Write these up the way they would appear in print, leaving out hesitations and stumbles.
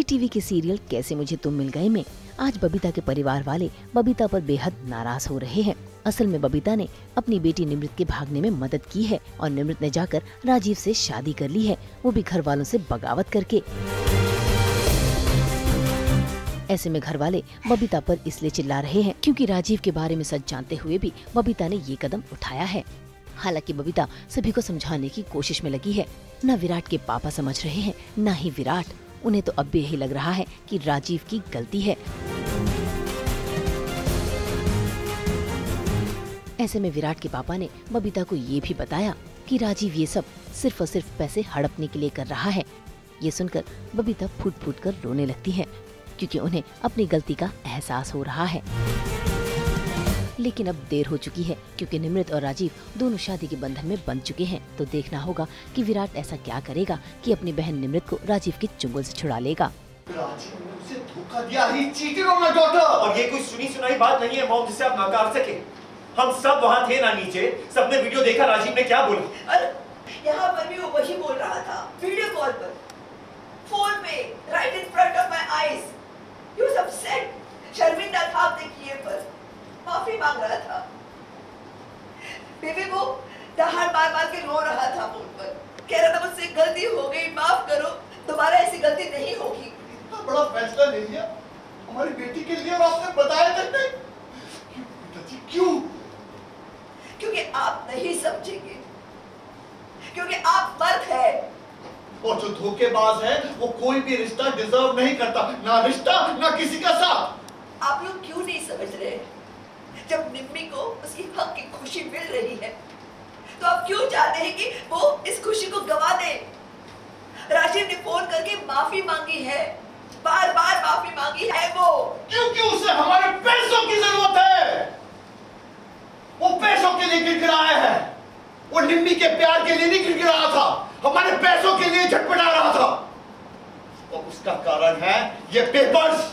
TV के serial कैसे मुझे तुम मिल गए में आज बबीता के परिवार वाले बबीता पर बेहद नाराज हो रहे हैं। असल में बबीता ने अपनी बेटी निमृत के भागने में मदद की है और निमृत ने जाकर राजीव से शादी कर ली है, वो भी घर वालों से बगावत करके। ऐसे में घर वाले बबीता पर इसलिए चिल्ला रहे हैं क्योंकि राजीव के बारे में सच जानते हुए भी बबीता ने ये कदम उठाया है। हालांकि बबीता सभी को समझाने की कोशिश में लगी है। न विराट के पापा समझ रहे हैं, न ही विराट। उन्हें तो अब भी यही लग रहा है कि राजीव की गलती है। ऐसे में विराट के पापा ने बबीता को ये भी बताया कि राजीव ये सब सिर्फ और सिर्फ पैसे हड़पने के लिए कर रहा है। ये सुनकर बबीता फूट फूट कर रोने लगती है क्योंकि उन्हें अपनी गलती का एहसास हो रहा है। लेकिन अब देर हो चुकी है क्योंकि निमृत और राजीव दोनों शादी के बंधन में बंध चुके हैं। तो देखना होगा कि विराट ऐसा क्या करेगा कि अपनी बहन निमृत को राजीव के चुंगल से छुड़ा लेगा। राजीव ने उसे धोखा दिया, ही चीटेड ऑन माय डॉटर। और ये कोई सुनी सुनाई बात नहीं है मॉम जिसे आप नकार सके। हम सब वहाँ थे ना नीचे, सबने वीडियो देखा राजीव ने क्या बोला। अरे यहाँ पर भी वो वही बोल रहा था, वीडियो कॉल पर, फोन पे, right in front of my eyes. He was upset, शर्मिंदा था अपने किए पर, माफी मांग रहा था। बेबी वो दहाड़ मार मार के रो रहा था फोन पर, कह रहा था मुझसे गलती हो गई, माफ करो, दोबारा ऐसी गलती नहीं होगी। इतना बड़ा फैसला ले लिया हमारी बेटी के लिए और आपने बताया तक नहीं। क्यों पिताजी, क्यों? क्योंकि आप नहीं समझेंगे, क्योंकि आप मर्द हैं। और जो धोखेबाज है वो कोई भी रिश्ता डिजर्व नहीं करता, ना रिश्ता ना किसी का साथ। आप लोग क्यों नहीं समझ रहे? जब निम्मी को उसकी हक की खुशी मिल रही है तो आप क्यों चाहते हैं कि वो इस खुशी को गवा दे? राजीव ने फोन करके माफी मांगी है, बार बार माफी मांगी है वो। क्योंकि उसे हमारे पैसों की जरूरत है। वो पैसों के लिए गिड़गिड़ाया है। वो निम्मी के प्यार के लिए नहीं गिड़गिड़ा था, हमारे पैसों के लिए झटपटा रहा था। और उसका कारण है ये पेपर्स,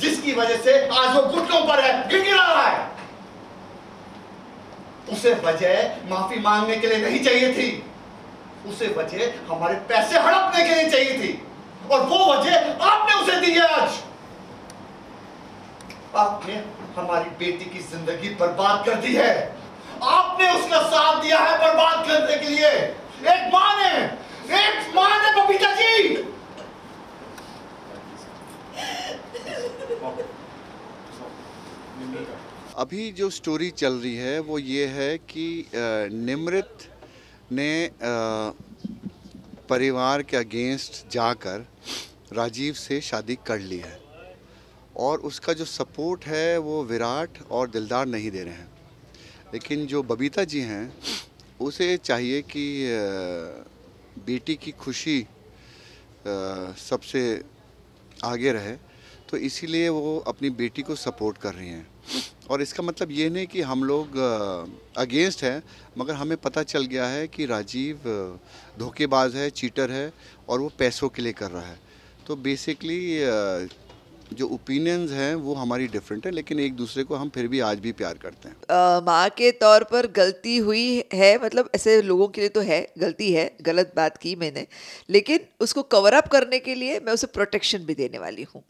जिसकी वजह से आज वो घुटनों पर है, गिड़गिड़ा रहा है। उसे वजह माफी मांगने के लिए नहीं चाहिए थी, उसे वजह हमारे पैसे हड़पने के लिए चाहिए थी। और वो वजह आपने उसे दी है। आज आपने हमारी बेटी की जिंदगी बर्बाद कर दी है। आपने उसका साथ दिया है बर्बाद करने के लिए। एक मां ने बबीता जी। अभी जो स्टोरी चल रही है वो ये है कि निमृत ने परिवार के अगेंस्ट जाकर राजीव से शादी कर ली है और उसका जो सपोर्ट है वो विराट और दिलदार नहीं दे रहे हैं। लेकिन जो बबीता जी हैं उसे चाहिए कि बेटी की खुशी सबसे आगे रहे, तो इसीलिए वो अपनी बेटी को सपोर्ट कर रही हैं। और इसका मतलब ये नहीं कि हम लोग अगेंस्ट हैं, मगर हमें पता चल गया है कि राजीव धोखेबाज है, चीटर है और वो पैसों के लिए कर रहा है। तो बेसिकली जो ओपिनियंस हैं वो हमारी डिफरेंट है, लेकिन एक दूसरे को हम फिर भी आज भी प्यार करते हैं। माँ के तौर पर गलती हुई है, मतलब ऐसे लोगों के लिए तो है, गलती है, गलत बात की मैंने, लेकिन उसको कवर अप करने के लिए मैं उसे प्रोटेक्शन भी देने वाली हूँ।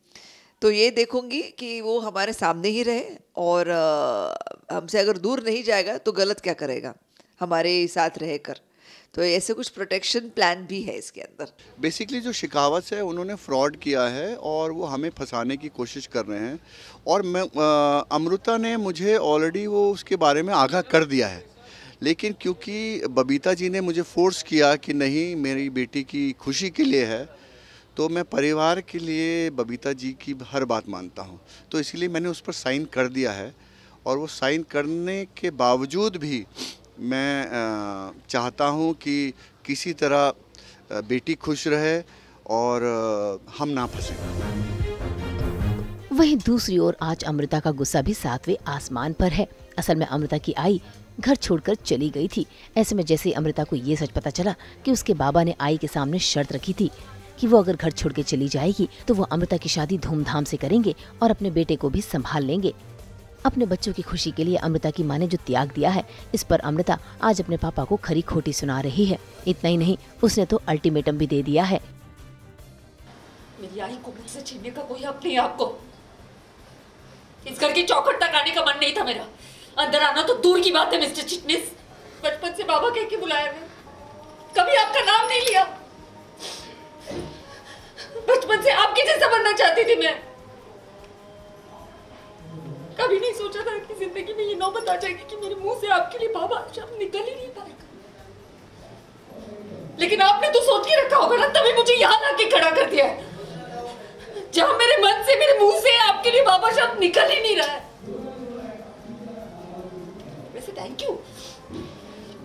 तो ये देखूंगी कि वो हमारे सामने ही रहे और हमसे अगर दूर नहीं जाएगा तो गलत क्या करेगा हमारे साथ रहकर। तो ऐसे कुछ प्रोटेक्शन प्लान भी है इसके अंदर। बेसिकली जो शिकावत है उन्होंने फ्रॉड किया है और वो हमें फंसाने की कोशिश कर रहे हैं। और मैं अमृता ने मुझे ऑलरेडी वो उसके बारे में आगाह कर दिया है, लेकिन क्योंकि बबीता जी ने मुझे फोर्स किया कि नहीं मेरी बेटी की खुशी के लिए है, तो मैं परिवार के लिए बबीता जी की हर बात मानता हूँ। तो इसलिए मैंने उस पर साइन कर दिया है और वो साइन करने के बावजूद भी मैं चाहता हूँ कि किसी तरह बेटी खुश रहे और हम ना फंसे। वहीं दूसरी ओर आज अमृता का गुस्सा भी 7वें आसमान पर है। असल में अमृता की आई घर छोड़कर चली गई थी। ऐसे में जैसे अमृता को ये सच पता चला कि उसके बाबा ने आई के सामने शर्त रखी थी कि वो अगर घर छोड़ के चली जाएगी तो वो अमृता की शादी धूमधाम से करेंगे और अपने बेटे को भी संभाल लेंगे। अपने बच्चों की खुशी के लिए अमृता की माँ ने जो त्याग दिया है, इस पर अमृता आज अपने पापा को खरी खोटी सुना रही है। इतना ही नहीं, उसने तो अल्टीमेटम भी दे दिया है। मेरी आई को मुझसे छीनने का कोई हक नहीं है आपको। इस घर की चौखट तक आने का मन नहीं था मेरा, अंदर आना तो दूर की बात है मिस्टर चिटनिस। बचपन से बाबा कह के बुलाया मैं, कभी आपका नाम नहीं लिया। बचपन से आपकी जैसा बनना चाहती थी मैं, कभी नहीं सोचा था कि जिंदगी में ये नौबत आ जाएगी कि मेरे मुंह से आपके लिए बाबा शब्द निकल ही नहीं पाएगा। लेकिन आपने तो सोच के रखा होगा ना, तभी मुझे यहाँ लाके खड़ा कर दिया है, जहां मेरे मन से, मेरे मुंह से आपके लिए बाबा शब्द निकल ही नहीं रहा है। वैसे थैंक यू,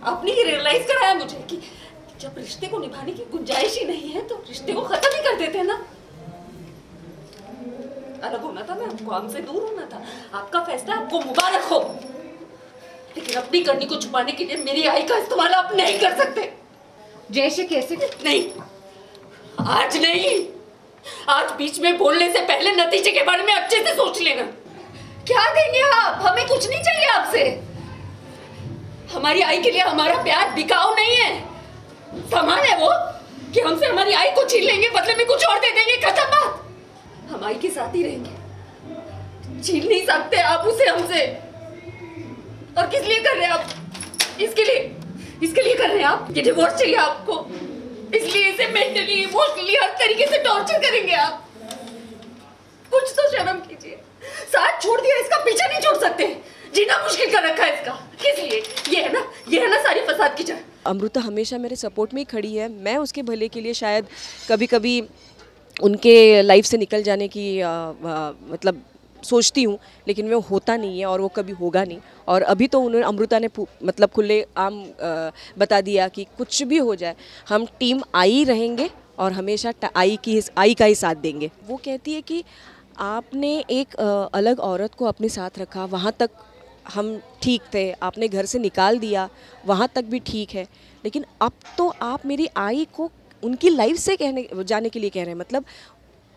आपने ये रियलाइज कराया मुझे कि जब रिश्ते को निभाने की गुंजाइश ही नहीं है तो रिश्ते को खत्म ही कर देते हैं ना। अलग होना था ना आपको, हमसे दूर होना था, आपका फैसला, आपको मुबारक हो। लेकिन अपनी करनी को छुपाने के लिए मेरी आई का इस्तेमाल आप नहीं कर सकते। जैसे कैसे? नहीं, आज नहीं, आज बीच में बोलने से पहले नतीजे के बारे में अच्छे से सोच लेना। क्या देंगे आप? हमें कुछ नहीं चाहिए आपसे। हमारी आई के लिए हमारा प्यार बिकाऊ नहीं है, सामान है वो कि हमसे हमारी आई को छीन लेंगे, बदले में कुछ और दे देंगे, खत्म बात। हम आई के साथ ही रहेंगे, छीन नहीं सकते आप उसे हमसे। और किस लिए कर रहे हैं आप? इसके लिए कर रहे हैं आप? ये डिवोर्स चाहिए आपको, इसलिए इसे मेंटली, इमोशनली हर तरीके से टॉर्चर करेंगे आप। कुछ तो शर्म कीजिए। साथ छोड़ दिया, इसका पीछा नहीं छोड़ सकते, जीना मुश्किल कर रखा है इसका। किस लिए? ये है ना सारी फसाद की जड़। अमृता हमेशा मेरे सपोर्ट में ही खड़ी है। मैं उसके भले के लिए शायद कभी कभी उनके लाइफ से निकल जाने की मतलब सोचती हूँ, लेकिन वो होता नहीं है और वो कभी होगा नहीं। और अभी तो उन्होंने, अमृता ने मतलब खुले आम बता दिया कि कुछ भी हो जाए हम टीम आई रहेंगे और हमेशा आई का ही साथ देंगे। वो कहती है कि आपने एक अलग औरत को अपने साथ रखा, वहाँ तक हम ठीक थे, आपने घर से निकाल दिया, वहाँ तक भी ठीक है, लेकिन अब तो आप मेरी आई को उनकी लाइफ से जाने के लिए कह रहे हैं। मतलब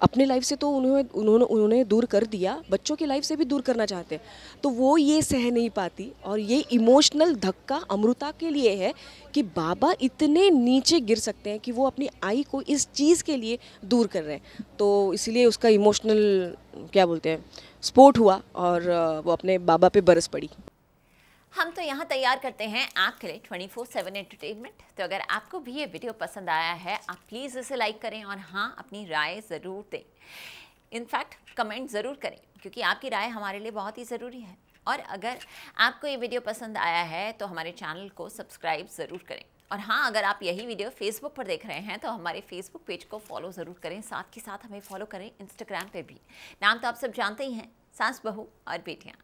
अपने लाइफ से तो उन्होंने दूर कर दिया, बच्चों की लाइफ से भी दूर करना चाहते हैं। तो वो ये सह नहीं पाती और ये इमोशनल धक्का अमृता के लिए है कि बाबा इतने नीचे गिर सकते हैं कि वो अपनी आई को इस चीज़ के लिए दूर कर रहे हैं। तो इसलिए उसका इमोशनल क्या बोलते हैं स्पोर्ट हुआ और वो अपने बाबा पे बरस पड़ी। हम तो यहाँ तैयार करते हैं आपके लिए 24/7 एंटरटेनमेंट। तो अगर आपको भी ये वीडियो पसंद आया है, आप प्लीज़ इसे लाइक करें और हाँ, अपनी राय ज़रूर दें। इनफैक्ट कमेंट ज़रूर करें, क्योंकि आपकी राय हमारे लिए बहुत ही ज़रूरी है। और अगर आपको ये वीडियो पसंद आया है तो हमारे चैनल को सब्सक्राइब ज़रूर करें। और हाँ, अगर आप यही वीडियो फेसबुक पर देख रहे हैं तो हमारे फेसबुक पेज को फॉलो ज़रूर करें, साथ के साथ हमें फॉलो करें इंस्टाग्राम पे भी। नाम तो आप सब जानते ही हैं, सास बहू और बेटियाँ।